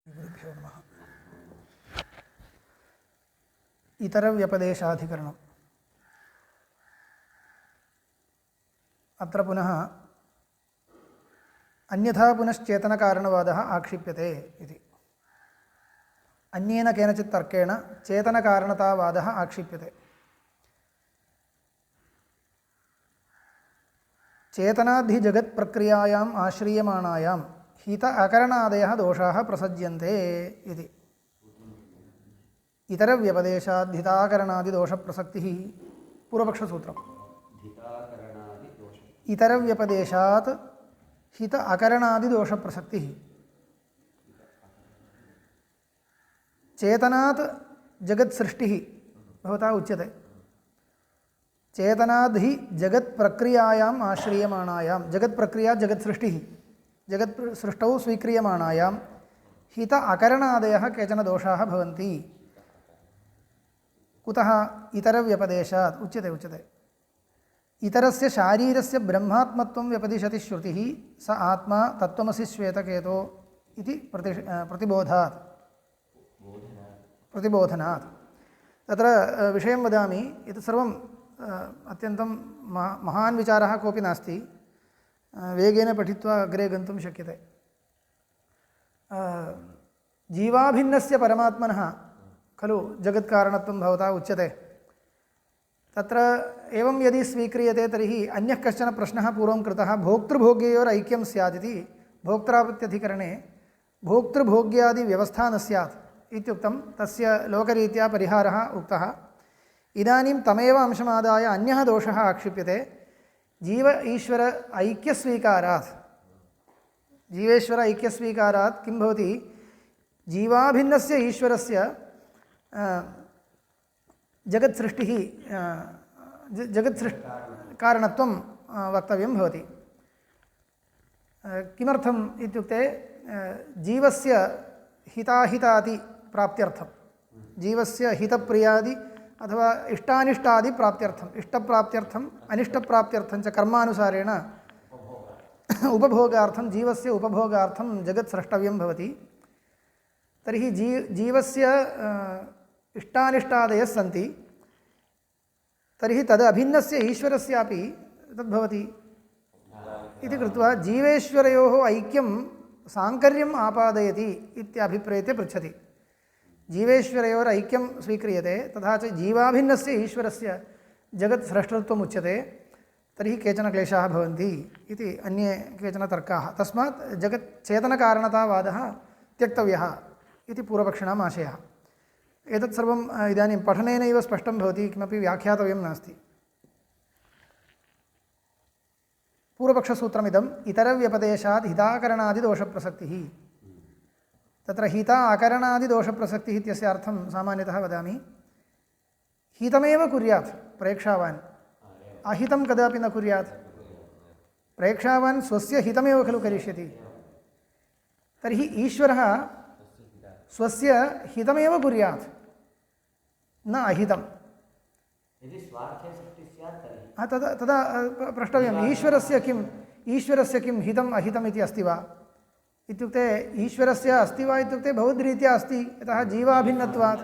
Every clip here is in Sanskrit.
गुरुभ्यो नमः। इतरव्यपदेशाधिकरणम्। अत्र पुनः अन्यथा पुनश्चेतनकारणवादः आक्षिप्यते इति। अन्येन केनचित् तर्केण चेतनकारणतावादः आक्षिप्यते। चेतनाधिजगत्प्रक्रियायाम् आश्रीयमाणायां हित अकरणादयः दोषाः प्रसज्यन्ते इति। इतरव्यपदेशाद्धिताकरणादिदोषप्रसक्तिः पूर्वपक्षसूत्रम्। इतरव्यपदेशात् हित अकरणादिदोषप्रसक्तिः। चेतनात् जगत्सृष्टिः भवता उच्यते। चेतनाद्धि जगत्प्रक्रियायाम् आश्रीयमाणायां, जगत्प्रक्रिया जगत्सृष्टिः, जगत्सृष्टौ स्वीक्रियमाणायां हित अकरणादयः केचन दोषाः भवन्ति। कुतः? इतरव्यपदेशात् उच्यते। इतरस्य शारीरस्य ब्रह्मात्मत्वं व्यपदिशति श्रुतिः स आत्मा तत्त्वमसि श्वेतकेतो इति प्रतिबोधनात्। तत्र विषयं वदामि। एतत् सर्वम् अत्यन्तं महान् विचारः कोऽपि नास्ति। वेगेन पठित्वा अग्रे गन्तुं शक्यते। जीवाभिन्नस्य परमात्मनः खलु जगत्कारणत्वं भवता उच्यते। तत्र एवं यदि स्वीक्रियते तर्हि अन्यः कश्चन प्रश्नः पूर्वं कृतः, भोक्तृभोग्ययोरैक्यं स्यादिति। भोक्त्रापत्यधिकरणे भोक्तृभोग्यादिव्यवस्था न स्यात् इत्युक्तं, तस्य लोकरीत्या परिहारः उक्तः। इदानीं तमेव अंशमादाय अन्यः दोषः आक्षिप्यते। जीव ईश्वर ऐक्यस्वीकारात्, जीवेश्वर ऐक्यस्वीकारात् किं भवति? जीवाभिन्नस्य ईश्वरस्य जगत्सृष्टिः कारणत्वं वक्तव्यं भवति। किमर्थम् इत्युक्ते जीवस्य हिताहितादि प्राप्त्यर्थं, जीवस्य हितप्रियादि अथवा इष्टानिष्टादि प्राप्त्यर्थम्, इष्टप्राप्त्यर्थम् अनिष्टप्राप्त्यर्थं च कर्मानुसारेण उपभोगार्थं, जीवस्य उपभोगार्थं जगत् स्रष्टव्यं भवति। तर्हि जीवस्य इष्टानिष्टादयः सन्ति, तर्हि तदभिन्नस्य ईश्वरस्यापि तद्भवति इति कृत्वा जीवेश्वरयोः ऐक्यं साङ्कर्यम् आपादयति इत्यभिप्रेत्य पृच्छति। जीवेश्वरयोः ऐक्यं स्वीक्रियते, तथा च जीवाभिन्नस्य ईश्वरस्य जगत् स्रष्टृत्वम् उच्यते, तर्हि केचन क्लेशाः भवन्ति इति अन्ये केचन तर्काः। तस्मात् जगत् चेतनकारणतावादः त्यक्तव्यः इति पूर्वपक्षिणाम् आशयः। एतत् सर्वम् इदानीं पठनेनैव स्पष्टं भवति, किमपि व्याख्यातव्यं नास्ति। पूर्वपक्षसूत्रमिदम् इतरव्यपदेशात् हिताकरणादिदोषप्रसक्तिः। तत्र हित अकरणादिदोषप्रसक्तिः इत्यस्य अर्थं सामान्यतः वदामि। हितमेव कुर्यात् प्रेक्षावान्, अहितं कदापि न कुर्यात्। प्रेक्षावान् स्वस्य हितमेव खलु करिष्यति। तर्हि ईश्वरः स्वस्य हितमेव कुर्यात्, न अहितं। तदा प्रष्टव्यम्, ईश्वरस्य किं हितम् अहितम् इति अस्ति वा इत्युक्ते, ईश्वरस्य अस्ति वा इत्युक्ते भवद्रीत्या अस्ति। यतः जीवाभिन्नत्वात्,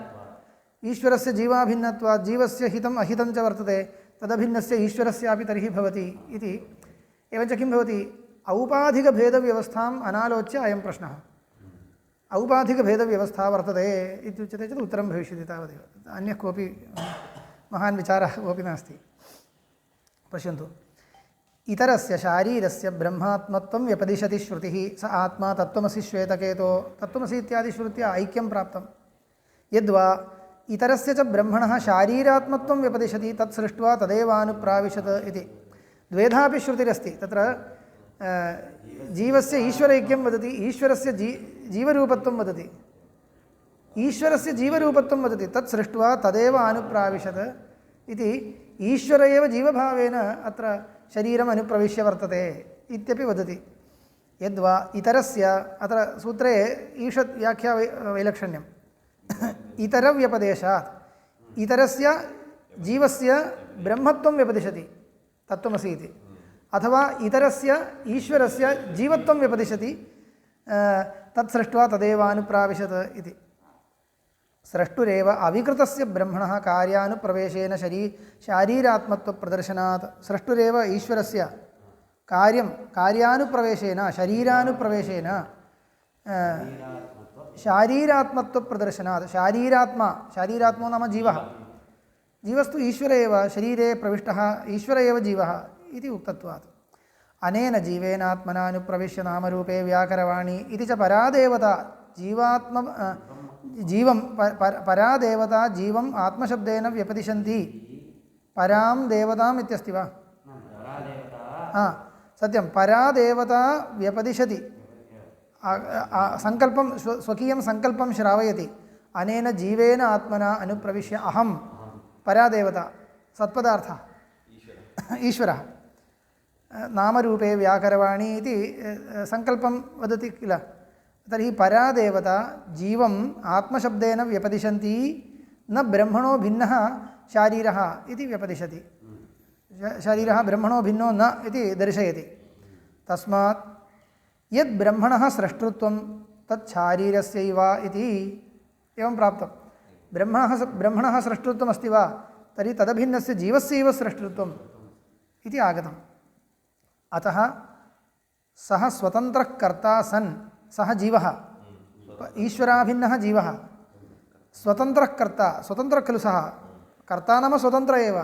ईश्वरस्य जीवाभिन्नत्वात् जीवस्य हितम् अहितं च वर्तते, तदभिन्नस्य ईश्वरस्यापि तर्हि भवति इति। एवञ्च किं भवति? औपाधिकभेदव्यवस्थाम् अनालोच्य अयं प्रश्नः। औपाधिकभेदव्यवस्था वर्तते इत्युच्यते चेत् उत्तरं भविष्यति, तावदेव। अन्यः कोऽपि महान् विचारः कोऽपि नास्ति। पश्यन्तु, इतरस्य शारीरस्य ब्रह्मात्मत्वं व्यपदिशति श्रुतिः स आत्मा तत्त्वमसि श्वेतकेतो। तत्त्वमसि इत्यादि श्रुत्या ऐक्यं प्राप्तं। यद्वा इतरस्य च ब्रह्मणः शारीरात्मत्वं व्यपदिशति तत् सृष्ट्वा तदेवानुप्राविशत् इति। द्वेधापि श्रुतिरस्ति। तत्र जीवस्य ईश्वरैक्यं वदति, ईश्वरस्य जीवरूपत्वं वदति। ईश्वरस्य जीवरूपत्वं वदति, तत् सृष्ट्वा तदेव अनुप्राविशत् इति। ईश्वर एव जीवभावेन अत्र शरीरम् अनुप्रविश्य वर्तते इत्यपि वदति। यद्वा इतरस्य, अत्र सूत्रे ईषत् व्याख्या वैलक्षण्यम्। इतरव्यपदेशात् इतरस्य जीवस्य ब्रह्मत्वं व्यपदिशति तत्त्वमसि इति, अथवा इतरस्य ईश्वरस्य जीवत्वं व्यपदिशति तत् सृष्ट्वा तदेवानुप्राविशत् इति। स्रष्टुरेव अविकृतस्य ब्रह्मणः कार्यानुप्रवेशेन शारीरात्मत्वप्रदर्शनात् स्रष्टुरेव ईश्वरस्य कार्यं कार्यानुप्रवेशेन शरीरानुप्रवेशेन शारीरात्मत्वप्रदर्शनात् शारीरात्मो नाम जीवः जीवस्तु ईश्वरे एव शरीरे प्रविष्टः ईश्वर एव जीवः इति उक्तत्वात् अनेन जीवेनात्मनानुप्रविश्य नामरूपे व्याकरवाणी इति च परादेवता जीवं परादेवता जीवम् आत्मशब्देन व्यपदिशन्ति परां देवताम् इत्यस्ति वा सत्यं परादेवता व्यपदिशति संकल्पं स्वकीयं संकल्पं श्रावयति अनेन जीवेन आत्मना अनुप्रविश्य अहं परादेवता सत्पदार्थः ईश्वरः नामरूपे व्याकरवाणी इति संकल्पं वदति किल तर्हि परादेवता जीवम् आत्मशब्देन व्यपदिशन्ति न ब्रह्मणो भिन्नः शारीरः इति व्यपदिशति शरीरः ब्रह्मणो भिन्नो न इति दर्शयति तस्मात् यद् ब्रह्मणः स्रष्टृत्वं तत् शारीरस्यैव इति एवं प्राप्तं ब्रह्मणः स्रष्टृत्वम् अस्ति वा तर्हि तदभिन्नस्य जीवस्यैव स्रष्टृत्वम् इति आगतम् अतः सः स्वतन्त्रः कर्ता सन् सः जीवः ईश्वराभिन्नः जीवः स्वतन्त्रः कर्ता स्वतन्त्रः खलु सः कर्ता नाम स्वतन्त्र एव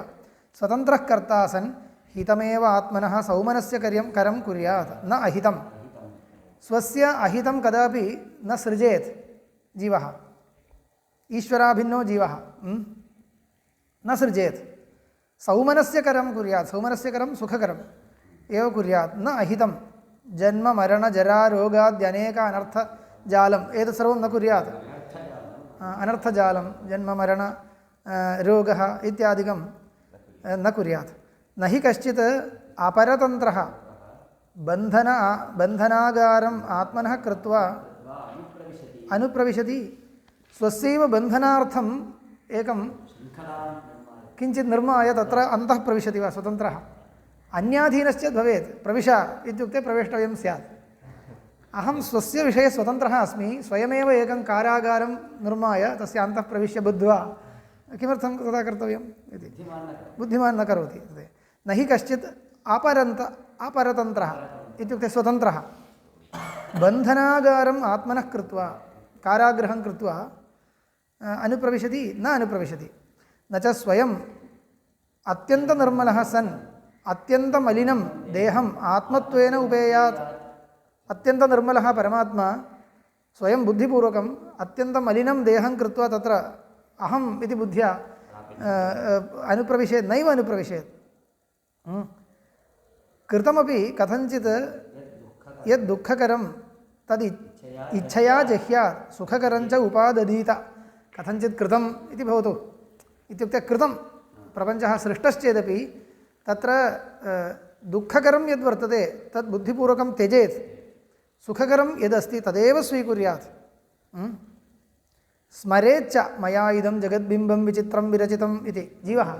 स्वतन्त्रः कर्ता सन् हितमेव आत्मनः सौमनस्य करं कुर्यात् न अहितं स्वस्य अहितं कदापि न सृजेत् जीवः ईश्वराभिन्नो जीवः न सृजेत् सौमनस्य करं कुर्यात् सौमनस्य करं सुखकरम् एव कुर्यात् न अहितं जन्म मरण जरा रोगाद्यनेक अनर्थजालम् एतत् सर्वं न कुर्यात् अनर्थजालं जन्म मरण रोगः इत्यादिकं न कुर्यात् न हि कश्चित् अपरतन्त्रः बन्धनागारम् आत्मनः कृत्वा अनुप्रविशति स्वस्यैव बन्धनार्थम् एकं किञ्चित् निर्माय तत्र अन्तः प्रविशति वा स्वतन्त्रः अन्याधीनश्चेत् भवेत् प्रविश इत्युक्ते प्रवेष्टव्यं स्यात् अहं स्वस्य विषये स्वतन्त्रः अस्मि स्वयमेव एकं कारागारं निर्माय तस्य अन्तः प्रविश्य बुद्ध्वा किमर्थं तथा कर्तव्यम् इति बुद्धिमान् न करोति न हि कश्चित् अपरतन्त्रः इत्युक्ते स्वतन्त्रः बन्धनागारम् आत्मनः कृत्वा कारागृहं कृत्वा अनुप्रविशति न अनुप्रविशति न च स्वयम् अत्यन्तनिर्मलः सन् अत्यन्तमलिनं देहम् आत्मत्वेन उपेयात् अत्यन्तनिर्मलः परमात्मा स्वयं बुद्धिपूर्वकम् अत्यन्तमलिनं देहं कृत्वा तत्र अहम् इति बुद्ध्या अनुप्रविशेत् नैव अनुप्रविशेत् कृतमपि कथञ्चित् यद् दुःखकरं तद् इच्छया जह्यात् सुखकरं च उपादधीत कथञ्चित् कृतम् इति भवतु इत्युक्ते कृतं प्रपञ्चः सृष्टश्चेदपि तत्र दुःखकरं यद्वर्तते तद् बुद्धिपूर्वकं त्यजेत् सुखकरं यदस्ति तदेव स्वीकुर्यात् स्मरेच्च मया इदं जगद्बिम्बं विचित्रं विरचितम् इति जीवः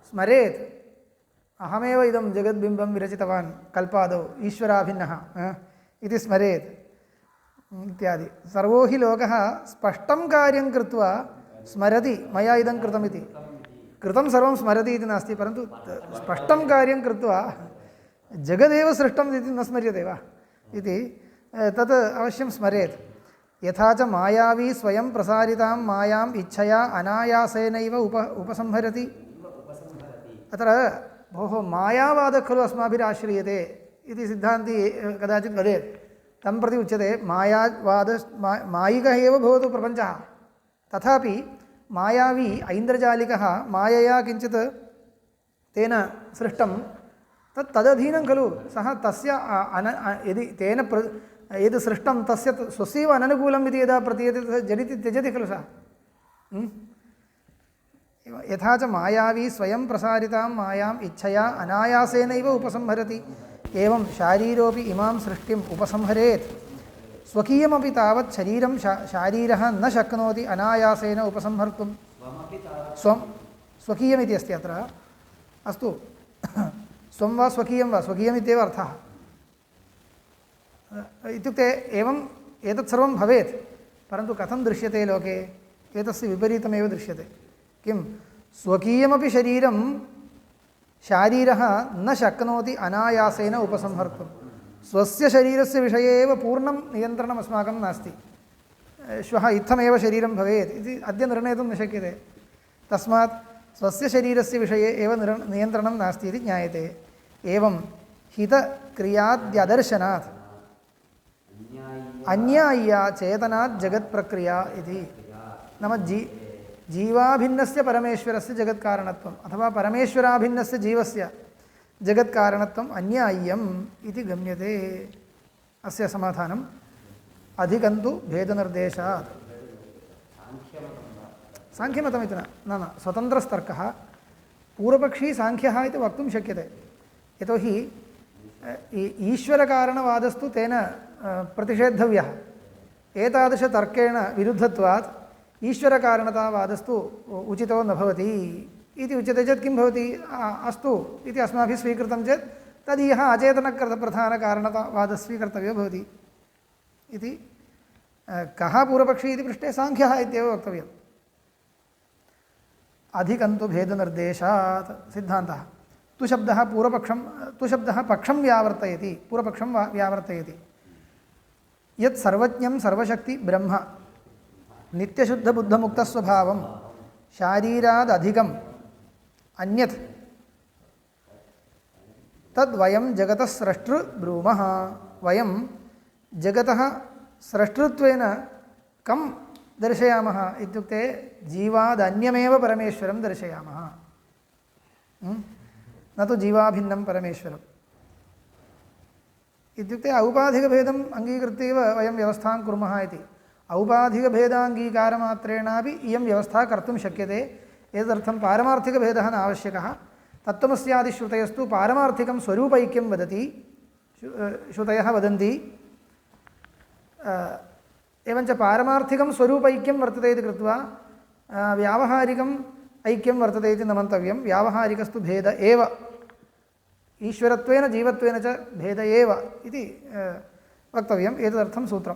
स्मरेत् अहमेव इदं जगद्बिम्बं विरचितवान् कल्पादौ ईश्वराभिन्नः इति स्मरेत् इत्यादि सर्वो हि लोकः स्पष्टं कार्यं कृत्वा स्मरति मया इदं कृतमिति कृतं सर्वं स्मरति इति नास्ति परन्तु स्पष्टं कार्यं कृत्वा जगदेव सृष्टम् इति न स्मर्यते वा इति तत् अवश्यं स्मरेत् यथा च मायावी स्वयं प्रसारितां मायाम् इच्छया अनायासेनैव उपसंहरति अत्र भोः मायावादः खलु अस्माभिराश्रीयते इति सिद्धान्ती कदाचित् वदेत् तं प्रति उच्यते मायिकः एव भवतु प्रपञ्चः तथापि मायावी ऐन्द्रजालिकः मायया किञ्चित् तेन सृष्टं तदधीनं खलु सः तस्य यदि तेन यद् सृष्टं तस्य स्वस्यैव अननुकूलम् इति यदा प्रतीयते झटिति त्यजति खलु सः यथा च मायावी स्वयं प्रसारितां मायाम् इच्छया अनायासेनैव उपसंहरति एवं शारीरोऽपि इमां सृष्टिम् उपसंहरेत् स्वकीयमपि तावत् शरीरं शारीरः न शक्नोति अनायासेन उपसंहर्तुं स्वकीयमिति अस्ति अत्र अस्तु स्वं वा स्वकीयं वा स्वकीयमित्येव अर्थः इत्युक्ते एवम् एतत् सर्वं भवेत्, परन्तु कथं दृश्यते लोके? एतस्य विपरीतमेव दृश्यते। किं स्वकीयमपि शरीरं शारीरः न शक्नोति अनायासेन उपसंहर्तुं। स्वस्य शरीरस्य विषये एव पूर्णं नियन्त्रणम् अस्माकं नास्ति। श्वः इत्थमेव शरीरं भवेत् इति अद्य निर्णेतुं न शक्यते। तस्मात् स्वस्य शरीरस्य विषये एव नियन्त्रणं नास्ति इति ज्ञायते। एवं हितक्रियाद्यदर्शनात् अन्याय्या चेतनात् जगत्प्रक्रिया इति। नाम जीवाभिन्नस्य परमेश्वरस्य जगत्कारणत्वम् अथवा परमेश्वराभिन्नस्य जीवस्य जगत्कारणत्वम् अन्याय्यम् इति गम्यते। अस्य समाधानम् अधिकन्तु भेदनिर्देशात्। साङ्ख्यमतमिति न स्वतन्त्रस्तर्कः। पूर्वपक्षी साङ्ख्यः इति वक्तुं शक्यते, यतोहि ईश्वरकारणवादस्तु तेन प्रतिषेद्धव्यः। एतादृशतर्केण विरुद्धत्वात् ईश्वरकारणतावादस्तु उचितो न भवति इति उच्यते चेत् किं भवति? अस्तु इति अस्माभिः स्वीकृतं चेत् तदीयः अचेतनप्रधानकारणतावादः स्वीकर्तव्यो भवति इति। कः पूर्वपक्षी इति पृष्टे साङ्ख्यः इत्येव वक्तव्यम्। अधिकन्तु भेदनिर्देशात् सिद्धान्तः। तु शब्दः पक्षं व्यावर्तयति, पूर्वपक्षं व्यावर्तयति। यत् सर्वज्ञं सर्वशक्ति ब्रह्म नित्यशुद्धबुद्धमुक्तस्वभावं शारीरादधिकम् अन्यत् तद्वयं जगतः स्रष्टृ ब्रूमः। वयं जगतः स्रष्टृत्वेन कं दर्शयामः इत्युक्ते जीवादन्यमेव परमेश्वरं दर्शयामः, न तु जीवाभिन्नं परमेश्वरम्। इत्युक्ते औपाधिकभेदम् अङ्गीकृत्यैव वयं व्यवस्थां कुर्मः इति। औपाधिकभेदाङ्गीकारमात्रेणापि इयं व्यवस्था कर्तुं शक्यते। एतदर्थं पारमार्थिकभेदः न आवश्यकः। तत्त्वमस्यादिश्रुतयस्तु पारमार्थिकं स्वरूपैक्यं वदति, श्रुतयः वदन्ति। एवञ्च पारमार्थिकं स्वरूपैक्यं वर्तते इति कृत्वा व्यावहारिकम् ऐक्यं वर्तते इति न मन्तव्यं। व्यावहारिकस्तु भेद एव, ईश्वरत्वेन जीवत्वेन च भेद एव इति वक्तव्यम्। एतदर्थं सूत्रम्।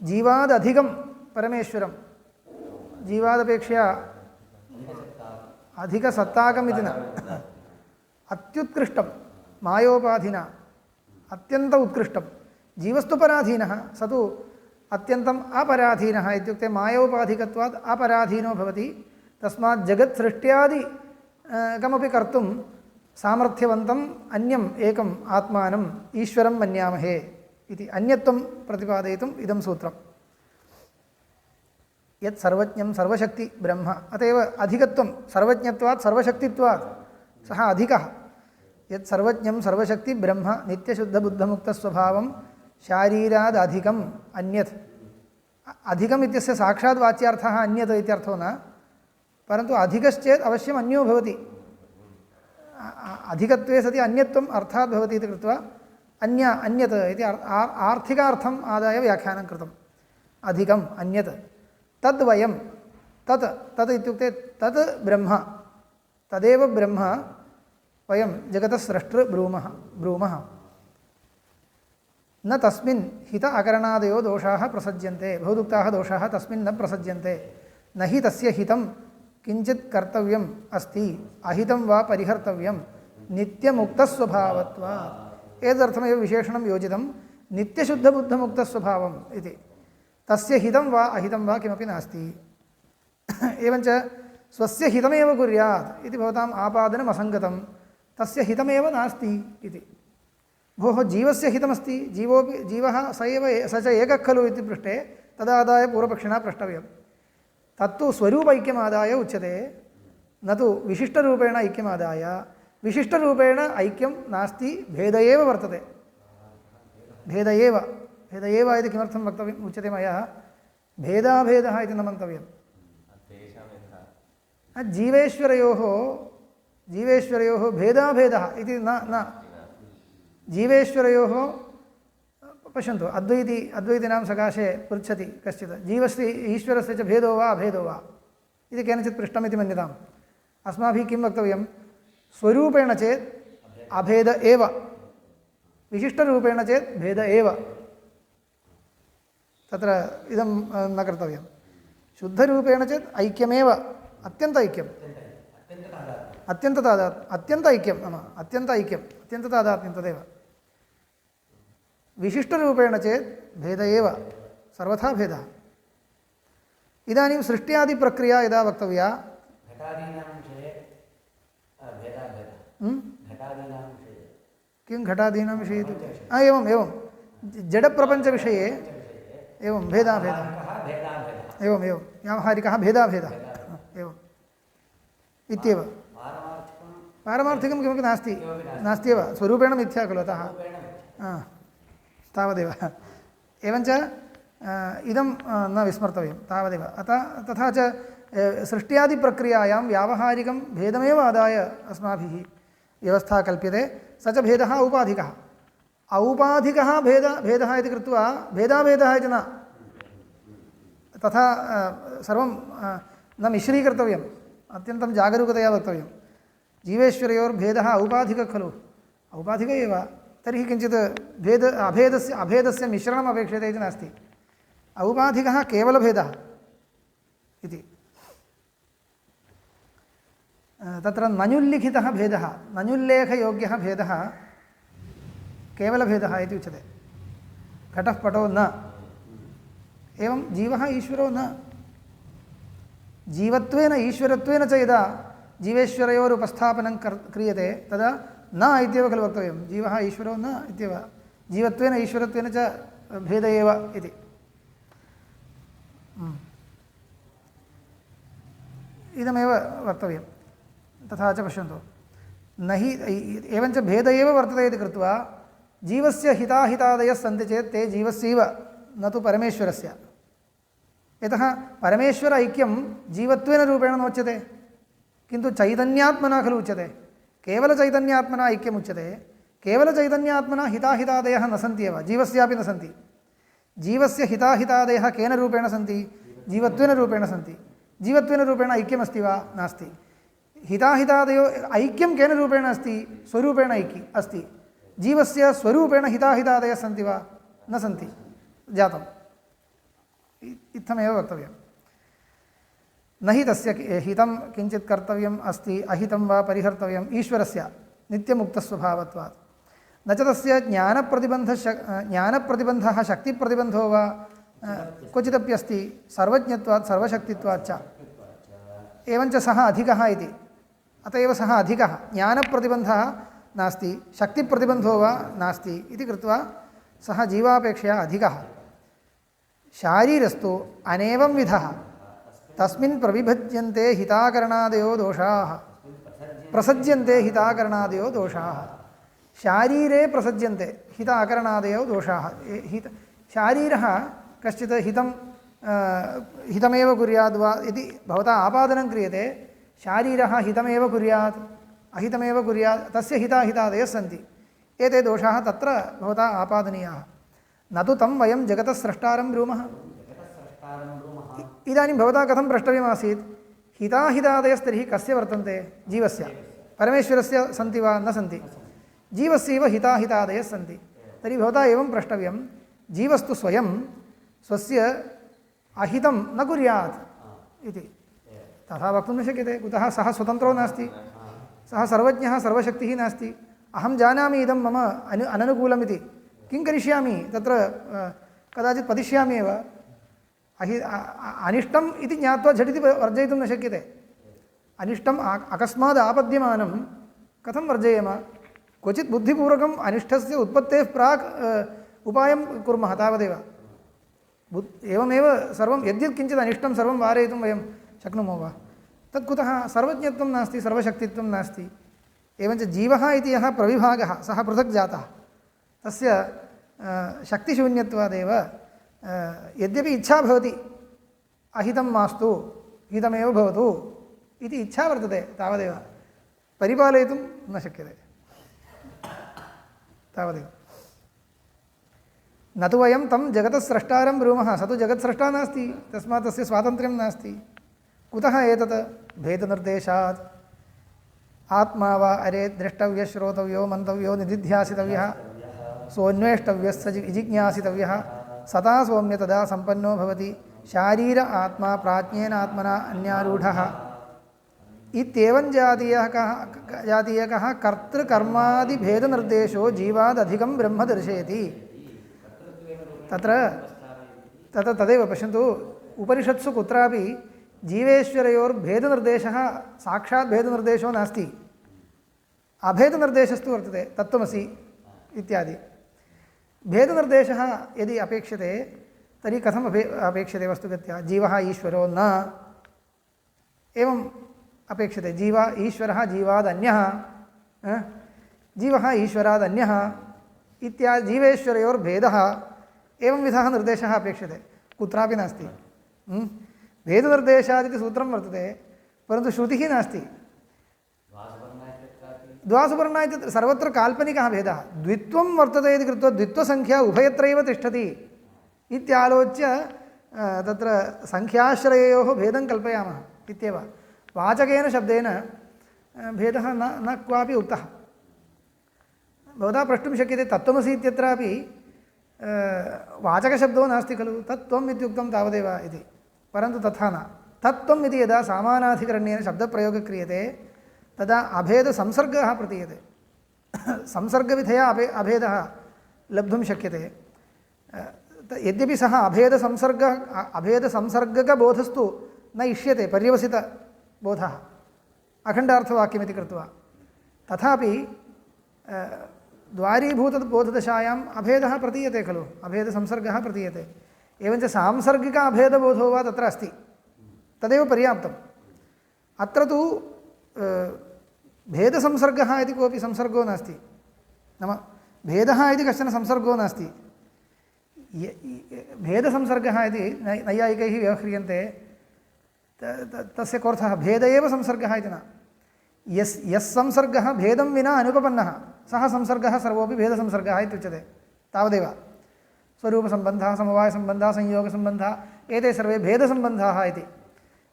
जीवादधिकं परमेश्वरं, जीवादपेक्षया अधिकसत्ताकम् इति न, अत्युत्कृष्टं मायोपाधिना अत्यन्त उत्कृष्टं। जीवस्तु पराधीनः, स तु अत्यन्तम् अपराधीनः। इत्युक्ते मायोपाधिकत्वात् अपराधीनो भवति। तस्मात् जगत् सृष्ट्यादि कमपि कर्तुं सामर्थ्यवन्तम् अन्यम् एकम् आत्मानम् ईश्वरं मन्यामहे इति अन्यत्वं प्रतिपादयितुम् इदं सूत्रम्। यत् सर्वज्ञं सर्वशक्ति ब्रह्म, अतएव अधिकत्वं सर्वज्ञत्वात् सर्वशक्तित्वात् सः अधिकः। यत् सर्वज्ञं सर्वशक्ति ब्रह्म नित्यशुद्धबुद्धमुक्तस्वभावं शारीरादधिकम् अन्यत्। अधिकम् इत्यस्य साक्षात् वाच्यार्थः अन्यत् इत्यर्थो न, परन्तु अधिकश्चेत् अवश्यम् अन्यो भवति। अधिकत्वे सति अन्यत्वम् अर्थात् भवति इति कृत्वा अन्यत् इति आर्थिकार्थम् आदाय व्याख्यानं कृतम्। अधिकम् अन्यत् तद्वयं तत् इत्युक्ते तत् ब्रह्म, तदेव ब्रह्म वयं जगतः स्रष्टृ ब्रूमः। न तस्मिन् हित अकरणादयो दोषाः प्रसज्यन्ते। बहुदुक्ताः दोषाः तस्मिन् न प्रसज्यन्ते। न हि तस्य हितं किञ्चित् कर्तव्यम् अस्ति, अहितं वा परिहर्तव्यं नित्यमुक्तस्वभावत्वात्। एतदर्थमेव विशेषणं योजितं नित्यशुद्धबुद्धमुक्तस्वभावम् इति। तस्य हितं वा अहितं वा किमपि नास्ति। एवञ्च स्वस्य हितमेव कुर्यात् इति भवताम् आपादनम् असङ्गतं। तस्य हितमेव नास्ति इति। भोः जीवस्य हितमस्ति, जीवः स च एकः खलु इति पृष्टे तदादाय पूर्वपक्षिणा प्रष्टव्यं। तत्तु स्वरूपैक्यमादाय उच्यते, न तु विशिष्टरूपेण ऐक्यमादाय। विशिष्टरूपेण ऐक्यं नास्ति, भेद एव वर्तते। भेद एव इति किमर्थं वक्तव्यम् उच्यते मया? भेदाभेदः इति न मन्तव्यं। जीवेश्वरयोः भेदाभेदः इति न। जीवेश्वरयोः पश्यन्तु, अद्वैतीनां सकाशे पृच्छति कश्चित्, जीवस्य ईश्वरस्य च भेदो वा अभेदो वा इति केनचित् पृष्टमिति मन्यताम्। अस्माभिः किं वक्तव्यं? स्वरूपेण चेत् अभेद एव, विशिष्टरूपेण चेत् भेद एव तत्र इदं न कर्तव्यं शुद्धरूपेण चेत् ऐक्यमेव अत्यन्त ऐक्यम् अत्यन्त ऐक्यं नाम अत्यन्त ऐक्यम् अत्यन्ततादात्म्यं तदेव विशिष्टरूपेण चेत् भेद एव सर्वथा भेदः इदानीं सृष्ट्यादिप्रक्रिया यदा वक्तव्या किं घटादीनां विषये एवम् एवं जडप्रपञ्चविषये एवं भेदाभेदः एवम् एवं व्यावहारिकः भेदाभेदः एवम् इत्येव पारमार्थिकं किमपि नास्त्येव स्वरूपेण मिथ्या खलु अतः तावदेव एवञ्च इदं न विस्मर्तव्यं तावदेव अतः तथा च सृष्ट्यादिप्रक्रियायां व्यावहारिकं भेदमेव आदाय अस्माभिः व्यवस्था कल्प्यते स च भेदः औपाधिकः औपाधिकः भेदः इति कृत्वा भेदाभेदः इति न तथा सर्वं न मिश्रीकर्तव्यम् अत्यन्तं जागरूकतया वक्तव्यं जीवेश्वरयोर्भेदः औपाधिकः खलु औपाधिक एव तर्हि किञ्चित् अभेदस्य मिश्रणम् अपेक्षते इति नास्ति औपाधिकः केवलभेदः इति तत्र नञुल्लिखितः भेदः नञुल्लेखयोग्यः भेदः केवलभेदः इति उच्यते घटः पटो न एवं जीवः ईश्वरो न जीवत्वेन ईश्वरत्वेन च यदा जीवेश्वरयोरुपस्थापनं क्रियते तदा न इत्येव खलु वक्तव्यं जीवः ईश्वरो न इत्येव जीवत्वेन ईश्वरत्वेन च भेद एव इति इदमेव वक्तव्यं तथा च पश्यन्तु न हि एवञ्च भेद एव वर्तते इति कृत्वा जीवस्य हिताहितादयः सन्ति चेत् ते जीवस्यैव न तु परमेश्वरस्य यतः परमेश्वर ऐक्यं जीवत्वेन रूपेण नोच्यते किन्तु चैतन्यात्मना खलु उच्यते केवलचैतन्यात्मना ऐक्यम् उच्यते केवलचैतन्यात्मना हिताहितादयः न सन्ति एव जीवस्यापि न सन्ति जीवस्य हिताहितादयः केन रूपेण सन्ति जीवत्वेन रूपेण सन्ति जीवत्वेन रूपेण ऐक्यमस्ति वा नास्ति हिताहितादयो ऐक्यं केन रूपेण अस्ति स्वरूपेण ऐक्यम् अस्ति जीवस्य स्वरूपेण हिताहितादयः सन्ति वा न सन्ति जातम् इत्थमेव वक्तव्यं न हि तस्य हितं किञ्चित् कर्तव्यम् अस्ति अहितं वा परिहर्तव्यम् ईश्वरस्य नित्यमुक्तस्वभावत्वात् न च तस्य ज्ञानप्रतिबन्धः शक्तिप्रतिबन्धो वा क्वचिदप्यस्ति सर्वज्ञत्वात् सर्वशक्तित्वात् च एवञ्च सः अधिकः इति अत एव सः अधिकः ज्ञानप्रतिबन्धः नास्ति शक्तिप्रतिबन्धो वा नास्ति इति कृत्वा सः जीवापेक्षया अधिकः शारीरस्तु अनेवं विधः तस्मिन् प्रविभज्यन्ते हिताकरणादयो दोषाः प्रसज्यन्ते हिताकरणादयो दोषाः शारीरे प्रसज्यन्ते हिताकरणादयो दोषाः शारीरः कश्चित् हितमेव कुर्याद् वा इति भवता आपादनं क्रियते शारीरः हितमेव कुर्यात् अहितमेव कुर्यात् तस्य हिताहितादयः सन्ति एते दोषाः तत्र भवता आपादनीयाः न तु तं वयं जगतः स्रष्टारं ब्रूमः इदानीं भवता कथं प्रष्टव्यमासीत् हिताहितादयस्तर्हि कस्य वर्तन्ते जीवस्य परमेश्वरस्य सन्ति वा न सन्ति जीवस्यैव हिताहितादयः सन्ति तर्हि भवता एवं प्रष्टव्यं जीवस्तु स्वयं स्वस्य अहितं न कुर्यात् इति तथा वक्तुं न शक्यते कुतः सः स्वतन्त्रो नास्ति सः सर्वज्ञः सर्वशक्तिः नास्ति अहं जानामि इदं मम अननुकूलमिति किं करिष्यामि तत्र कदाचित् पतिष्यामि एव अनिष्टम् इति ज्ञात्वा झटिति वर्जयितुं न शक्यते अनिष्टम् अकस्मात् आपद्यमानं कथं वर्जयेम क्वचित् बुद्धिपूर्वकम् अनिष्टस्य उत्पत्तेः प्राक् उपायं कुर्मः तावदेव एवमेव सर्वं यद्यत् किञ्चित् अनिष्टं सर्वं वारयितुं वयं शक्नुमः वा तत् कुतः सर्वज्ञत्वं नास्ति सर्वशक्तित्वं नास्ति एवञ्च जीवः इति यः प्रविभागः सः पृथक् जातः तस्य शक्तिशून्यत्वादेव यद्यपि इच्छा भवति अहितं मास्तु हितमेव भवतु इति इच्छा वर्तते तावदेव परिपालयितुं न शक्यते तावदेव न तु वयं तं जगतः स्रष्टारं ब्रूमः स तु जगत्स्रष्टा नास्ति तस्मात् तस्य स्वातन्त्र्यं नास्ति कुतः एतत् भेदनिर्देशात् आत्मा वा अरे द्रष्टव्यः श्रोतव्यो मन्तव्यो निदिध्यासितव्यः सोऽन्वेष्टव्यः विजिज्ञासितव्यः सता सौम्य तदा सम्पन्नो भवति शारीर आत्मा प्राज्ञेन आत्मना अन्यारूढः इत्येवं जातीयकः कर्तृकर्मादिभेदनिर्देशो जीवादधिकं ब्रह्म दर्शयति। तदेव पश्यन्तु उपनिषत्सु कुत्रापि जीवेश्वरयोर्भेदनिर्देशः साक्षात् भेदनिर्देशो नास्ति, अभेदनिर्देशस्तु वर्तते तत्त्वमसि इत्यादि। भेदनिर्देशः यदि अपेक्षते तर्हि कथम् अपेक्षते वस्तुगत्या जीवः ईश्वरो न एवम् अपेक्षते। ईश्वरः जीवादन्यः, जीवः ईश्वरादन्यः इत्यादि जीवेश्वरयोर्भेदः एवं विधः निर्देशः अपेक्षते, कुत्रापि नास्ति। भेदनिर्देशादिति सूत्रं वर्तते परन्तु श्रुतिः नास्ति। द्वासुपर्णा इत्यत्र सर्वत्र काल्पनिकः भेदः, द्वित्वं वर्तते इति कृत्वा द्वित्वसङ्ख्या उभयत्रैव तिष्ठति इत्यालोच्य तत्र सङ्ख्याश्रययोः भेदं कल्पयामः इत्येव। वाचकेन शब्देन भेदः न क्वापि उक्तः। भवता प्रष्टुं शक्यते तत्त्वमसि इत्यत्रापि वाचकशब्दो नास्ति खलु, तत्त्वम् इत्युक्तं तावदेव इति, परन्तु तथा न। तत्त्वम् इति यदा सामानाधिकरण्येन शब्दप्रयोगः क्रियते तदा अभेदसंसर्गः प्रतीयते। संसर्गविधया अभेदः लब्धुं शक्यते। यद्यपि सः अभेदसंसर्गकबोधस्तु न इष्यते, पर्यवसितबोधः अखण्डार्थवाक्यमिति कृत्वा, तथापि द्वारीभूतबोधदशायाम् अभेदः प्रतीयते खलु, अभेदसंसर्गः प्रतीयते। एवञ्च सांसर्गिक अभेदबोधो वा तत्र अस्ति, तदेव पर्याप्तम्। अत्र तु भेदसंसर्गः इति कोऽपि संसर्गो नास्ति, नाम भेदः इति कश्चन संसर्गो नास्ति। भेदसंसर्गः इति नैयायिकैः व्यवह्रियन्ते, तस्य कोऽर्थः भेद एव संसर्गः इति न। यः संसर्गः भेदं विना अनुपपन्नः सः संसर्गः सर्वोपि भेदसंसर्गः इत्युच्यते, तावदेव। स्वरूपसम्बन्धः, समवायसम्बन्धः, संयोगसम्बन्धः, एते सर्वे भेदसम्बन्धाः इति।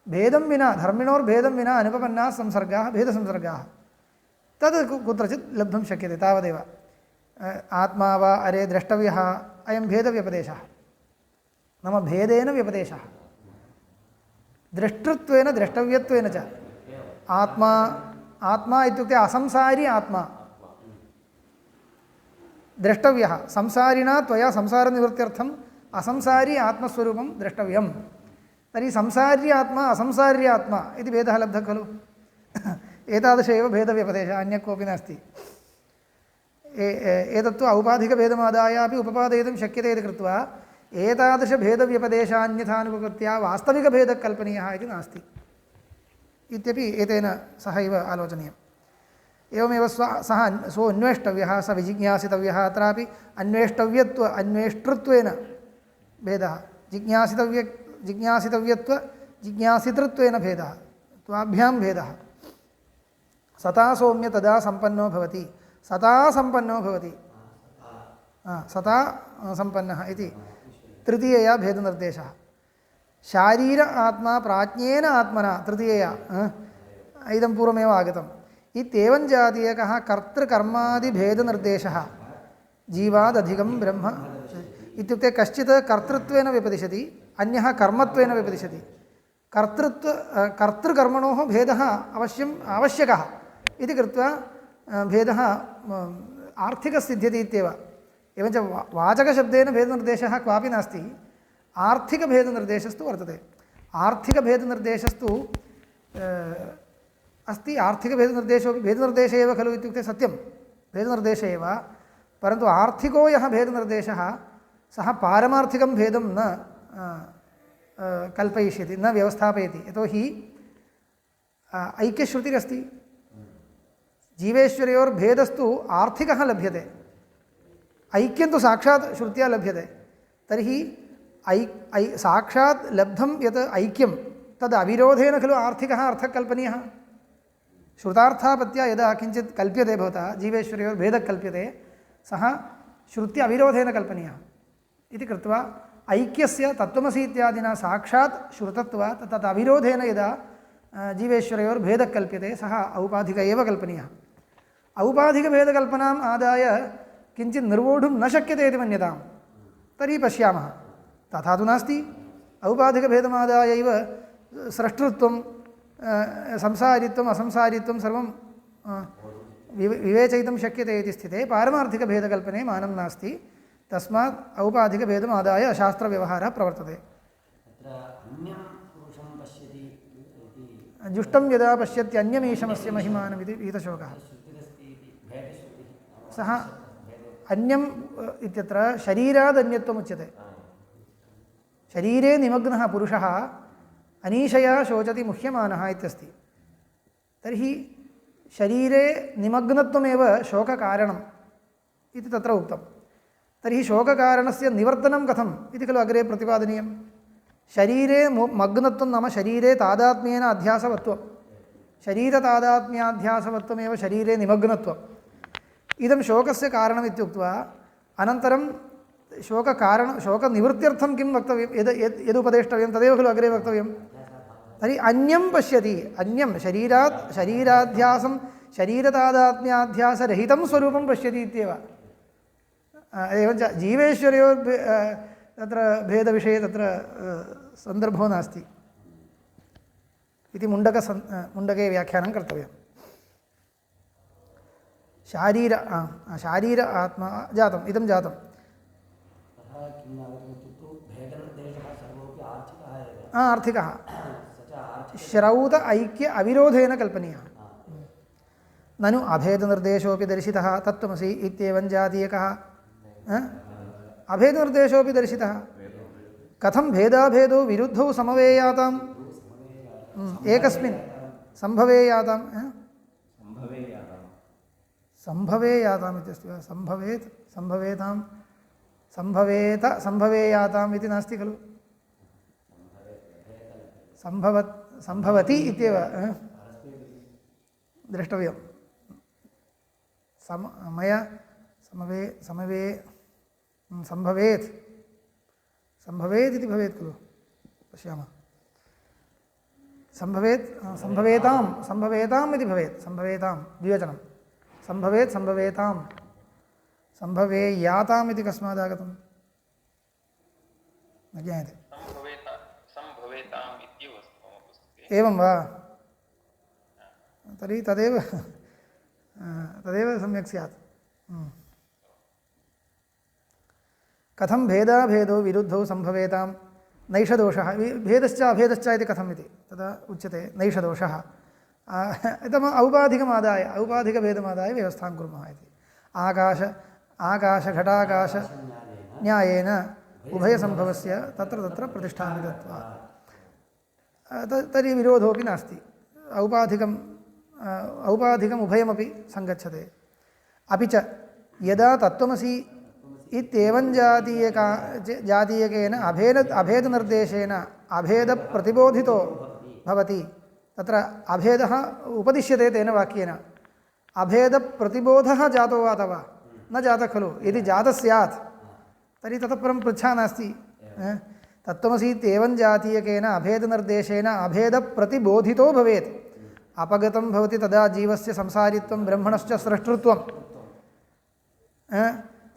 भेदं विना, धर्मिणोर्भेदं विना अनुपपन्नाः संसर्गाः भेदसंसर्गाः, तद् कुत्रचित् लब्धुं शक्यते, तावदेव। आत्मा वा अरे द्रष्टव्यः, अयं भेदव्यपदेशः, नाम भेदेन व्यपदेशः, दृष्टृत्वेन द्रष्टव्यत्वेन च। आत्मा इत्युक्ते असंसारी आत्मा द्रष्टव्यः, संसारिणा त्वया संसारनिवृत्त्यर्थम् असंसारी आत्मस्वरूपं द्रष्टव्यं। तर्हि संसार्य आत्मा असंसार्य आत्मा इति भेदः लब्धः खलु। एतादृश एव भेदव्यपदेशः, अन्यः कोऽपि नास्ति। एतत्तु औपाधिकभेदमादाय अपि उपपादयितुं शक्यते इति कृत्वा एतादृशभेदव्यपदेशान्यथानुपपत्या वास्तविकभेदः कल्पनीयः इति नास्ति इत्यपि एतेन सहैव आलोचनीयम्। एवमेव सः सोऽन्वेष्टव्यः, स विजिज्ञासितव्यः। अत्रापि अन्वेष्टृत्वेन भेदः, जिज्ञासितव्यत्व-जिज्ञासितृत्वेन भेदः, त्वाभ्यां भेदः। सता सौम्य तदा सम्पन्नो भवति, सता सम्पन्नो भवति, सता सम्पन्नः इति तृतीयया भेदनिर्देशः। शारीर आत्मा प्राज्ञेन आत्मना तृतीयया, इदं पूर्वमेव आगतम्। इत्येवं जातीयकः कर्तृकर्मादिभेदनिर्देशः जीवादधिकं ब्रह्म इत्युक्ते कश्चित् कर्तृत्वेन व्यपदिशति, अन्यः कर्मत्वेन व्यपदिशति। कर्तृकर्मणोः भेदः अवश्यम् आवश्यकः इति कृत्वा भेदः आर्थिकसिद्ध्यति इत्येव। एवञ्च वाचकशब्देन भेदनिर्देशः क्वापि नास्ति, आर्थिकभेदनिर्देशस्तु वर्तते। आर्थिकभेदनिर्देशस्तु अस्ति, आर्थिकभेदनिर्देशोपि भेदनिर्देशः एव खलु इत्युक्ते सत्यं, भेदनिर्देशः एव, परन्तु आर्थिको यः भेदनिर्देशः सः पारमार्थिकं भेदं न कल्पयिष्यति, न व्यवस्थापयति। यतोहि ऐक्यश्रुतिरस्ति, जीवेश्वरयोर्भेदस्तु आर्थिकः लभ्यते, ऐक्यं तु साक्षात् श्रुत्या लभ्यते। तर्हि साक्षात् लब्धं यत् ऐक्यं तद् अविरोधेन खलु आर्थिकः अर्थः कल्पनीयः। श्रुतार्थापत्या यदा किञ्चित् कल्प्यते, भवता जीवेश्वरयोर्भेदः कल्प्यते, सः श्रुत्य अविरोधेन कल्पनीयः इति कृत्वा ऐक्यस्य तत्त्वमसि इत्यादिना साक्षात् श्रुतत्वात् तत् अविरोधेन यदा जीवेश्वरयोर्भेदः कल्प्यते सः औपाधिक एव कल्पनीयः। औपाधिकभेदकल्पनाम् आदाय किञ्चित् निर्वोढुं न शक्यते इति मन्यतां तर्हि पश्यामः तथा तु नास्ति औपाधिकभेदमादाय एव स्रष्टृत्वं संसारित्वम् असंसारित्वं सर्वं विवेचयितुं शक्यते इति स्थिते पारमार्थिकभेदकल्पने मानं नास्ति तस्मात् औपाधिकभेदमादाय शास्त्रव्यवहारः प्रवर्तते जुष्टं यदा पश्यत्यन्यमीशमस्य महिमानमिति वीतशोकः सः अन्यम् इत्यत्र शरीरादन्यत्वमुच्यते शरीरे निमग्नः पुरुषः अनीशया शोचति मुह्यमानः इत्यस्ति तर्हि शरीरे निमग्नत्वमेव शोककारणम् इति तत्र उक्तं तर्हि शोककारणस्य निवर्तनं कथम् इति खलु अग्रे प्रतिपादनीयं शरीरे मग्नत्वं नाम शरीरे तादात्म्येन अध्यासवत्वं शरीरतादात्म्याध्यासवत्वमेव शरीरे निमग्नत्वम् इदं शोकस्य कारणम् इत्युक्त्वा अनन्तरं शोकनिवृत्त्यर्थं किं वक्तव्यं यदुपदेष्टव्यं तदेव खलु अग्रे वक्तव्यं तर्हि अन्यं पश्यति अन्यं शरीराध्यासं शरीरतादात्म्याध्यासरहितं स्वरूपं पश्यति इत्येव एवञ्च जीवेश्वरयोः तत्र भेदविषये तत्र सन्दर्भो नास्ति इति मुण्डके व्याख्यानं कर्तव्यं शारीर आत्मा जातम् इदं जातं आर्थिकः श्रौत ऐक्य अविरोधेन कल्पनीयः ननु अभेदनिर्देशोऽपि दर्शितः तत्त्वमसि इत्येवं जातीयकः अभेदनिर्देशोऽपि दर्शितः कथं भेदाभेदौ विरुद्धौ समवेयाताम् एकस्मिन् संभवेयाताम् संभवेयाताम् इत्यस्ति वा संभवेत् संभवेतां संभवेयाताम् इति नास्ति खलु संभवति इत्येव द्रष्टव्यं मया संभवेत् इति भवेत् खलु पश्यामः संभवेताम् इति भवेत् संभवेतां द्विवचनं संभवेतां संभवेयाताम् इति कस्मादागतं न ज्ञायते एवं वा तर्हि तदेव सम्यक् स्यात् कथं भेदाभेदौ विरुद्धौ संभवेतां नैषदोषः भेदश्च अभेदश्च इति कथम् इति तदा उच्यते नैषदोषः इदम् औपाधिकभेदमादाय व्यवस्थां कुर्मः इति आकाशघटाकाश न्यायेन उभयसम्भवस्य तत्र प्रतिष्ठानं दत्वा तर्हि विरोधोऽपि नास्ति औपाधिकम् उभयमपि सङ्गच्छते अपि च यदा तत्त्वमसि इत्येवं जातीयकेन अभेदनिर्देशेन अभेदप्रतिबोधितो भवति तत्र अभेदः उपदिश्यते तेन वाक्येन अभेदप्रतिबोधः जातो वा अथवा न जातः खलु यदि जातः स्यात् तर्हि ततः परं पृच्छा नास्ति तत्त्वमसि इत्येवं जातीयकेन अभेदनिर्देशेन अभेदप्रतिबोधितो भवेत् अपगतं भवति तदा जीवस्य संसारित्वं ब्रह्मणश्च स्रष्टृत्वं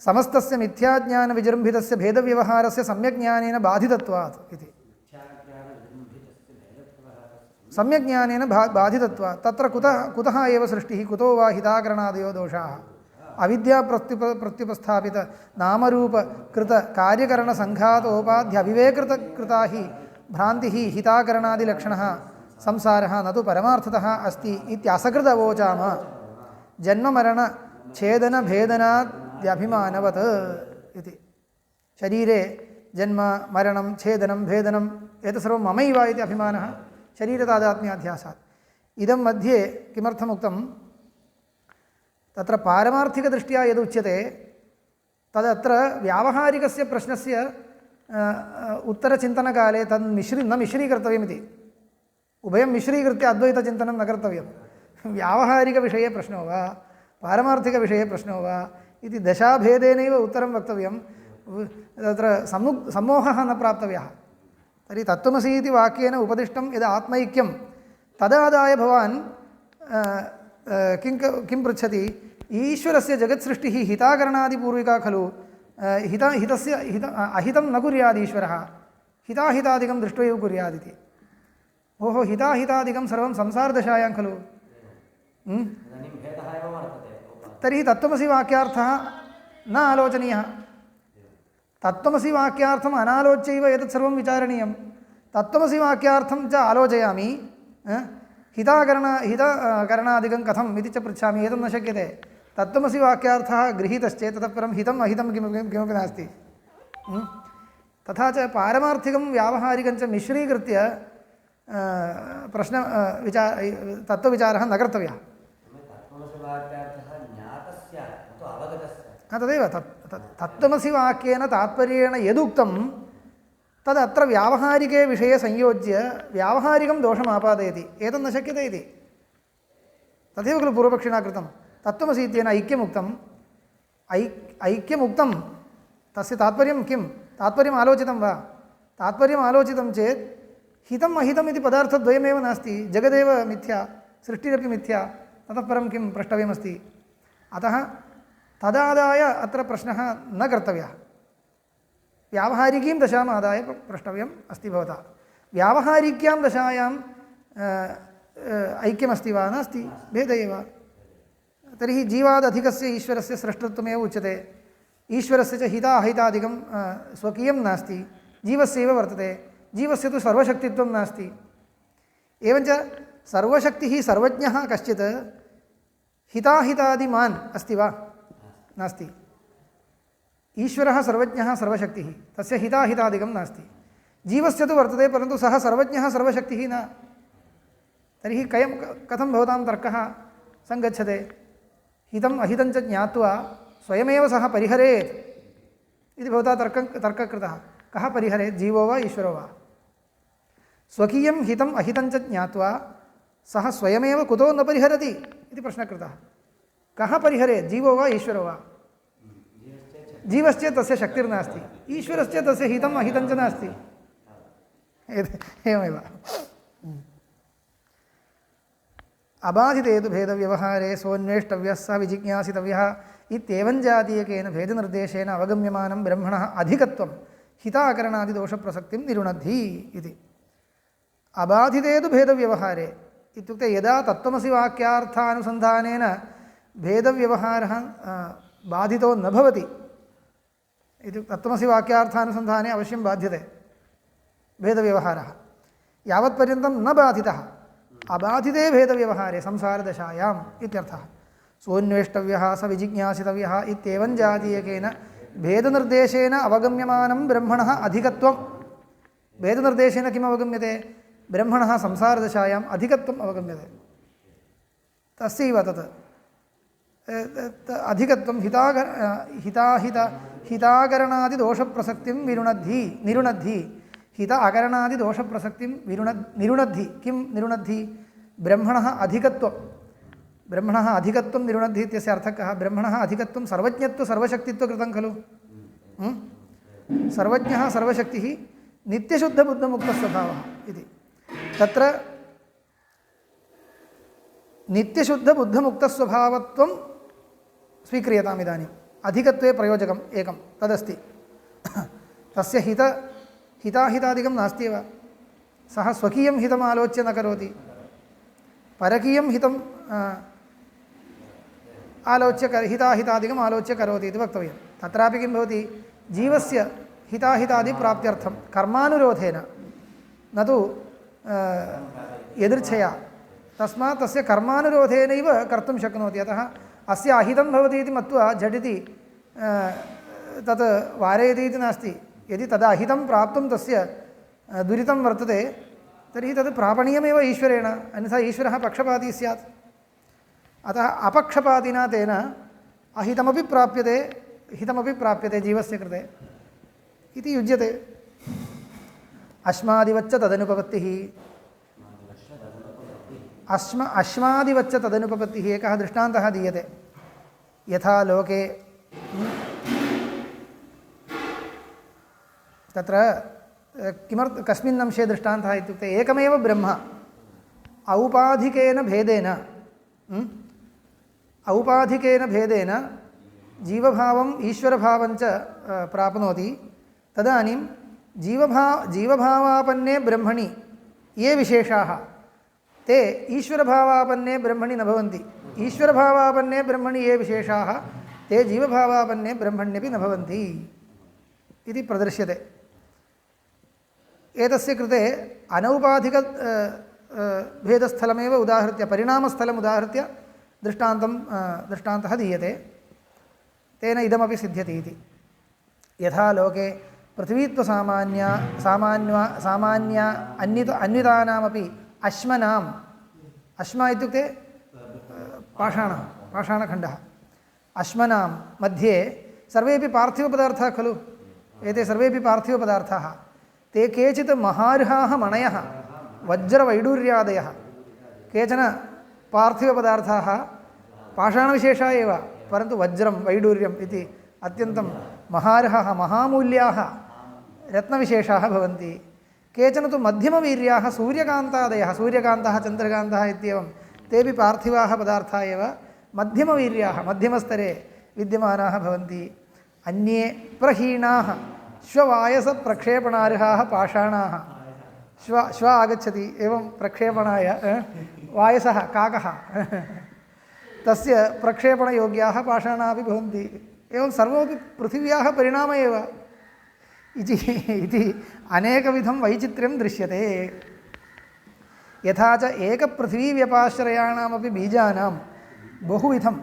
समस्तस्य मिथ्याज्ञानविजृम्भितस्य भेदव्यवहारस्य सम्यक्ज्ञानेन बाधितत्वात् इति सम्यक्ज्ञानेन बाधितत्वात् तत्र कुतः एव सृष्टिः कुतो वा हिताकरणादयो दोषाः अविद्याप्रत्युपस्थापित नामरूपकृतकार्यकरणसङ्घातोपाध्यविवेकृता हि भ्रान्तिः हिताकरणादिलक्षणः संसारः न तु परमार्थतः अस्ति इत्यसकृतवोचाम जन्ममरणछेदनभेदनाद्यभिमानवत् इति शरीरे जन्म मरणं छेदनं भेदनं एतत् सर्वं ममैव इति अभिमानः शरीरतादात्म्याध्यासात् इदं मध्ये किमर्थमुक्तं तत्र पारमार्थिकदृष्ट्या यदुच्यते तदत्र व्यावहारिकस्य प्रश्नस्य उत्तरचिन्तनकाले तन् न मिश्रीकर्तव्यमिति उभयं मिश्रीकृत्य अद्वैतचिन्तनं न कर्तव्यं व्यावहारिकविषये प्रश्नो वा पारमार्थिकविषये प्रश्नो वा इति दशाभेदेनैव उत्तरं वक्तव्यं तत्र सम्मोहः न प्राप्तव्यः तर्हि तत्त्वमसि इति वाक्येन उपदिष्टं यद् आत्मैक्यं तदादाय भवान् किं पृच्छति ईश्वरस्य जगत्सृष्टिः हिताकरणादिपूर्विका खलु अहितं न कुर्यात् ईश्वरः हिताहितादिकं दृष्ट्वा एव कुर्यादिति ओहो हिताहितादिकं सर्वं संसारदशायां खलु तर्हि तत्त्वमसि वाक्यार्थः न आलोचनीयः तत्त्वमसि वाक्यार्थम् अनालोच्यैव एतत् सर्वं विचारणीयं तत्त्वमसि वाक्यार्थं च आलोचयामि हिताकरणादिकं कथम् इति च पृच्छामि एतत् न शक्यते तत्त्वमसि वाक्यार्थः गृहीतश्चेत् ततः परं हितम् अहितं किमपि नास्ति तथा च पारमार्थिकं व्यावहारिकं च मिश्रीकृत्य तत्त्वविचारः न कर्तव्यः तदेव तत्त्वमसि वाक्येन तात्पर्येण यदुक्तं तदत्र व्यावहारिके विषये संयोज्य व्यावहारिकं दोषम् आपादयति एतत् न शक्यते इति तथैव खलु पूर्वपक्षिणा कृतं तत्त्वमसि इत्येन ऐक्यमुक्तं तस्य तात्पर्यं किं तात्पर्यम् आलोचितं वा तात्पर्यम् आलोचितं चेत् हितम् अहितम् इति पदार्थद्वयमेव नास्ति जगदेव मिथ्या सृष्टिरपि मिथ्या ततः परं किं प्रष्टव्यमस्ति अतः तदादाय अत्र प्रश्नः न कर्तव्यः व्यावहारिकीं दशाम् आदाय प्रष्टव्यम् अस्ति भवता व्यावहारिक्यां दशायां ऐक्यमस्ति वा नास्ति भेद एव तर्हि जीवादधिकस्य ईश्वरस्य स्रष्टृत्वमेव उच्यते ईश्वरस्य च हिताहितादिकं स्वकीयं नास्ति जीवस्यैव वर्तते जीवस्य तु सर्वशक्तित्वं नास्ति एवञ्च सर्वशक्तिः सर्वज्ञः कश्चित् हिताहितादिमान् अस्ति वा नास्ति ईश्वरः सर्वज्ञः सर्वशक्तिः तस्य हिताहितादिकं नास्ति जीवस्य तु वर्तते परन्तु सः सर्वज्ञः सर्वशक्तिः न तर्हि कथं भवतां तर्कः सङ्गच्छते हितम् अहितं च ज्ञात्वा स्वयमेव सः परिहरेत् इति भवता तर्कः कृतः कः परिहरेत् जीवो वा ईश्वरो वा स्वकीयं हितम् अहितं च ज्ञात्वा सः स्वयमेव कुतो न परिहरति इति प्रश्नः कृतः कः परिहरेत् जीवो वा ईश्वरो वा जीवश्चेत् तस्य शक्तिर्नास्ति ईश्वरश्चेत् तस्य हितम् अहितं च नास्ति एवमेव अबाधिते तु भेदव्यवहारे सोऽन्वेष्टव्यः स विजिज्ञासितव्यः इत्येवं जातीयकेन भेदनिर्देशेन अवगम्यमानं ब्रह्मणः अधिकत्वं हिताकरणादिदोषप्रसक्तिं निरुणद्धि इति अबाधिते तु भेदव्यवहारे इत्युक्ते यदा तत्त्वमसि वाक्यार्थानुसन्धानेन भेदव्यवहारः बाधितो न भवति इति तत्त्वमसि वाक्यार्थानुसन्धाने अवश्यं बाध्यते भेदव्यवहारः यावत्पर्यन्तं न बाधितः अबाधिते भेदव्यवहारे संसारदशायाम् इत्यर्थः सोऽन्वेष्टव्यः स विजिज्ञासितव्यः इत्येवं जातीयकेन भेदनिर्देशेन अवगम्यमानं ब्रह्मणः अधिकत्वं भेदनिर्देशेन किम् अवगम्यते ब्रह्मणः संसारदशायाम् अधिकत्वम् अवगम्यते तस्यैव तत् अधिकत्वं हिताकरणादिदोषप्रसक्तिं निरुणद्धि हित अकरणादिदोषप्रसक्तिं निरुणद्धि किं निरुणद्धि ब्रह्मणः अधिकत्वं निरुणद्धि इत्यस्य अर्थः कः ब्रह्मणः अधिकत्वं सर्वज्ञत्व सर्वशक्तित्वकृतं खलु सर्वज्ञः सर्वशक्तिः नित्यशुद्धबुद्धमुक्तस्वभावः इति तत्र नित्यशुद्धबुद्धमुक्तस्वभावत्वं स्वीक्रियताम् इदानीम् अधिकत्वे प्रयोजकम् एकं तदस्ति तस्य हिताहितादिकं नास्त्येव सः स्वकीयं हितम् आलोच्य न करोति परकीयं हितम् आलोच्य हिताहितादिकम् आलोच्य करोति इति वक्तव्यं तत्रापि किं भवति जीवस्य हिताहितादिप्राप्त्यर्थं कर्मानुरोधेन न तु यदृच्छया तस्मात् तस्य कर्मानुरोधेनैव कर्तुं शक्नोति अतः अस्य अहितं भवति इति मत्वा झटिति तत् वारयति इति नास्ति यदि तदहितं प्राप्तुं तस्य दुरितं वर्तते तर्हि तद् प्रापणीयमेव ईश्वरेण अन्यथा ईश्वरः पक्षपाती स्यात् अतः अपक्षपातिना तेन अहितमपि प्राप्यते हितमपि प्राप्यते जीवस्य कृते इति युज्यते अश्मादिवच्च तदनुपपत्तिः अश्मादिवच्च तदनुपपत्तिः एकः दृष्टान्तः दीयते यथा लोके तत्र कस्मिन् अंशे दृष्टान्तः इत्युक्ते एकमेव ब्रह्म औपाधिकेन भेदेन औपाधिकेन भेदेन जीवभावम् ईश्वरभावञ्च प्राप्नोति तदानीं जीवभावापन्ने ब्रह्मणि ये विशेषाः ते ईश्वरभावापन्ने ब्रह्मणि न भवन्ति। ईश्वरभावापन्ने ब्रह्मणि ये विशेषाः ते जीवभावापन्ने ब्रह्मण्यपि न भवन्ति इति प्रदर्श्यते। एतस्य कृते अनौपाधिक भेदस्थलमेव उदाहृत्य परिणामस्थलम् उदाहृत्य दृष्टान्तः दीयते। तेन इदमपि सिद्ध्यति इति। यथा लोके पृथ्वीत्वसामान्य अन्वितानामपि अश्मनाम्, अश्म इत्युक्ते पाषाणखण्डः, अश्मनां मध्ये सर्वेपि पार्थिवपदार्थाः खलु, एते सर्वेपि पार्थिवपदार्थाः। ते केचित् महार्हाः मणयः वज्रवैडूर्यादयः, केचन पार्थिवपदार्थाः पाषाणविशेषाः एव, परन्तु वज्रं वैडूर्यम् इति अत्यन्तं महार्हाः महामूल्याः रत्नविशेषाः भवन्ति। केचन तु मध्यमवीर्याः सूर्यकान्तादयः, सूर्यकान्तः चन्द्रकान्तः इत्येवं तेपि पार्थिवाः पदार्थाः एव, मध्यमवीर्याः मध्यमस्तरे विद्यमानाः भवन्ति। अन्ये प्रहीणाः श्ववायसप्रक्षेपणार्हाः पाषाणाः, श्व आगच्छति एवं प्रक्षेपणाय वायसः काकः तस्य प्रक्षेपणयोग्याः पाषाणाः अपि भवन्ति। एवं सर्वमपि पृथिव्याः परिणामः एव इति अनेकविधं वैचित्र्यं दृश्यते। यथा च एकपृथिवीव्यपाश्रयाणामपि बीजानां बहुविधम्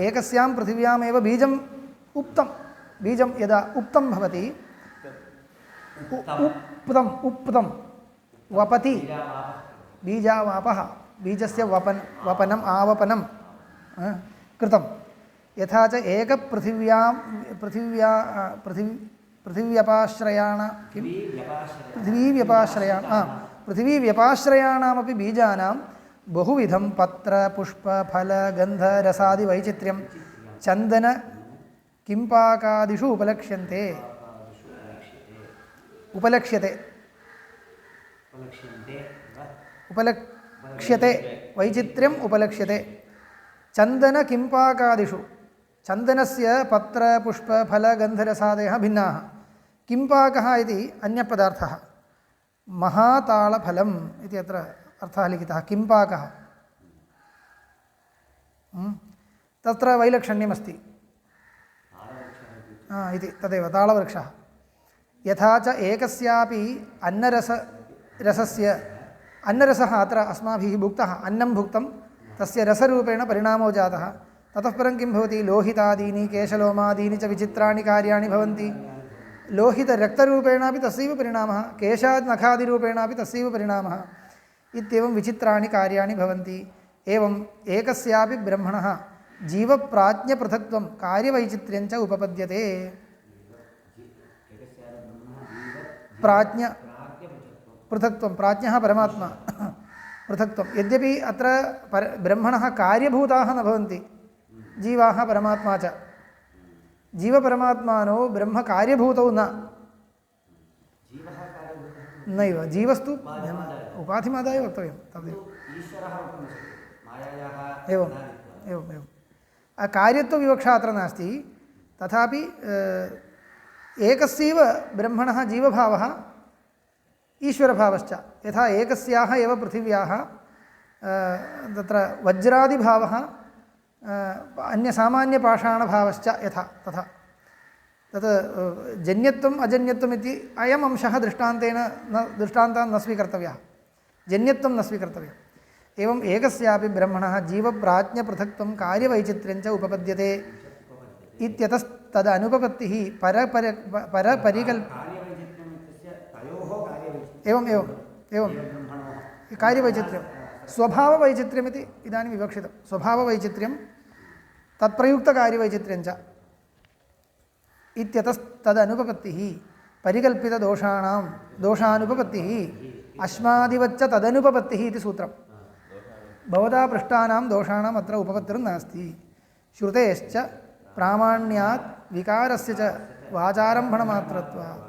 एकस्यां पृथिव्यामेव बीजम् उक्तं, बीजं यदा उक्तं भवति उक्तं वपति बीजावापः, बीजस्य वपनम् आवपनं कृतं। यथा च पृथिवीव्यपाश्रयाणामपि बीजानां बहुविधं पत्र पुष्प फल गन्ध रसादि वैचित्र्यं चन्दन किंपाकादिषु उपलक्ष्यते वैचित्र्यम् उपलक्ष्यते। चन्दन किंपाकादिषु, चन्दनस्य पत्र पुष्प फल गन्धरसादयः भिन्नाः। किंपाकः इति अन्यपदार्थः, महातालफलम् इति अत्र अर्थः लिखितः। किंपाकः तत्र वैलक्षण्यमस्ति इति, तदेव तालवृक्षः। यथा च एकस्यापि अन्नरसः अत्र अस्माभिः भुक्तः, अन्नं भुक्तं, तस्य रसरूपेण परिणामो जातः। ततः परं किं भवति, लोहितादीनि केशलोमादीनि च विचित्राणि कार्याणि भवन्ति। लोहितरक्तरूपेणापि तस्यैव परिणामः, केशाद्नखादिरूपेणापि तस्यैव परिणामः इत्येवं विचित्राणि कार्याणि भवन्ति। एवम् एकस्यापि ब्रह्मणः जीवप्राज्ञपृथक्त्वं कार्यवैचित्र्यं च उपपद्यते। पृथक्त्वं, प्राज्ञः परमात्मा, पृथक्त्वं। यद्यपि अत्र ब्रह्मणः कार्यभूताः न भवन्ति, जीवाः परमात्मा च। जीवपरमात्मानौ ब्रह्मकार्यभूतौ नैव, जीवस्तु उपाधिमादाय वक्तव्यं तदेव। एवं कार्यत्वविवक्षा अत्र नास्ति। तथापि एकस्यैव ब्रह्मणः जीवभावः ईश्वरभावश्च। यथा एकस्याः एव पृथिव्याः तत्र वज्रादिभावः अन्यसामान्यपाषाणभावश्च यथा तथा तत् जन्यत्वम् अजन्यत्वम् इति अयम् अंशः दृष्टान्तान् न स्वीकर्तव्यः, जन्यत्वं न स्वीकर्तव्यम्। एवम् एकस्यापि ब्रह्मणः जीवप्राज्ञपृथक्त्वं कार्यवैचित्र्यं च उपपद्यते इत्यतस्तदनुपपत्तिः एवं कार्यवैचित्र्यं स्वभाववैचित्र्यमिति इदानीं विवक्षितं। स्वभाववैचित्र्यं तत्प्रयुक्तकार्यवैचित्र्यं च इत्यतस्तदनुपपत्तिः दोषानुपपत्तिः अस्मादिवच्च तदनुपपत्तिः इति सूत्रं। भवता पृष्टानां दोषाणाम् अत्र उपपत्तिर्नास्ति। श्रुतेश्च प्रामाण्यात् विकारस्य च वाचारम्भणमात्रत्वात्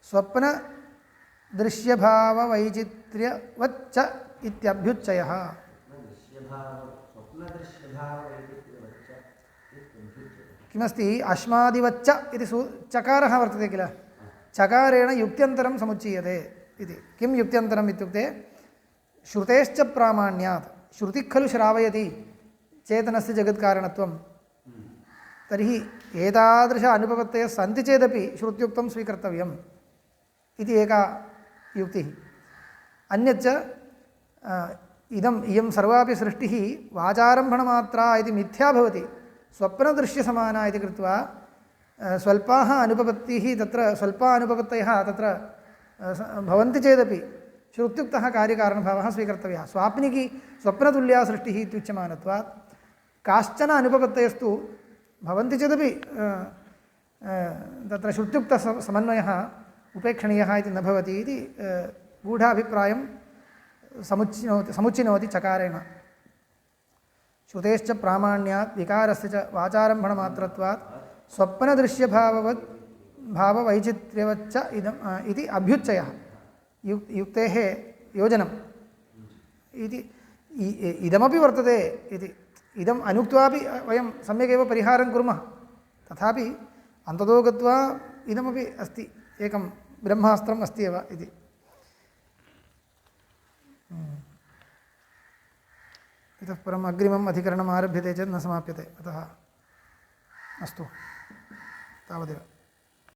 स्वप्नदृश्यभाववैचित्र्यवच्च इत्यभ्युच्चयः। किमस्ति अश्मादिवच्च इति चकारः वर्तते किल चकारेण युक्त्यन्तरं समुच्चीयते इति किं युक्त्यन्तरम् इत्युक्ते श्रुतेश्च प्रामाण्यात् श्रुतिः खलु श्रावयति चेतनस्य जगत्कारणत्वं तर्हि एतादृश अनुपपत्तयः सन्ति चेदपि श्रुत्युक्तं स्वीकर्तव्यम् इति एका युक्तिः अन्यच्च इयं सर्वापि सृष्टिः वाचारम्भणमात्रा इति मिथ्या भवति स्वप्नदृश्यसमाना इति कृत्वा स्वल्पाः अनुपपत्तिः तत्र स्वल्पा अनुपपत्तयः तत्र भवन्ति चेदपि श्रुत्युक्तः कार्यकारणभावः स्वीकर्तव्यः स्वाप्निकी स्वप्नतुल्या सृष्टिः इत्युच्यमानत्वात् काश्चन अनुपपत्तयस्तु भवन्ति चेदपि तत्र श्रुत्युक्तसमन्वयः उपेक्षणीयः इति न भवति इति गूढाभिप्रायं समुच्चिनोति चकारेण श्रुतेश्च प्रामाण्यात् विकारस्य च वाचारम्भणमात्रत्वात् स्वप्नदृश्यभाववत् भाववैचित्र्यवच्च इति अभ्युच्चयः युक्तेः योजनम् इति इदमपि वर्तते इति इदम् अनुक्त्वापि वयं सम्यगेव परिहारं कुर्मः तथापि अन्ततो गत्वा इदमपि अस्ति एकं ब्रह्मास्त्रम् अस्ति एव इति इतः परम् अग्रिमम् अधिकरणम् आरभ्यते चेत् न समाप्यते अतः अस्तु तावदेव